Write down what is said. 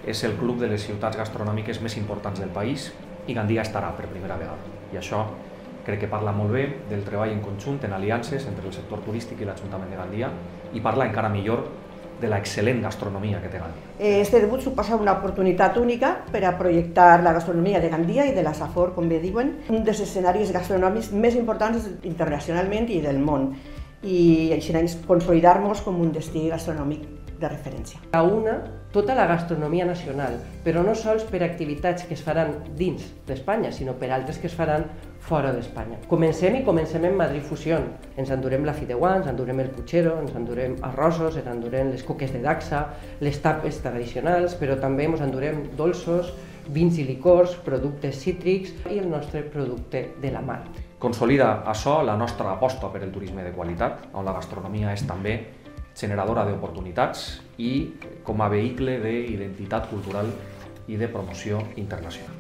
és el club de les ciutats gastronòmiques més importants del país i Gandia estarà per primera vegada. I això crec que parla molt bé del treball en conjunt, en aliances entre el sector turístic i l'Ajuntament de Gandia i parla encara millor de l'excel·lent gastronomia que té Gandia. Este debut suposa una oportunitat única per a projectar la gastronomia de Gandia i de la Safor, com bé diuen, un dels escenaris gastronòmics més importants internacionalment i del món, i així consolidar-nos com un destí gastronòmic de referència. A una, tota la gastronomia nacional, però no sols per activitats que es faran dins d'Espanya, sinó per altres que es faran fora d'Espanya. Comencem en Madrid Fusión. Ens endurem la fideuà, ens endurem el puchero, ens endurem arrossos, ens endurem les coques de dacsa, les tapes tradicionals, però també ens endurem dolços, vins i licors, productes cítrics i el nostre producte de la mar. Consolida això la nostra aposta per el turisme de qualitat, on la gastronomia és també generadora d'oportunitats i com a vehicle d'identitat cultural i de promoció internacional.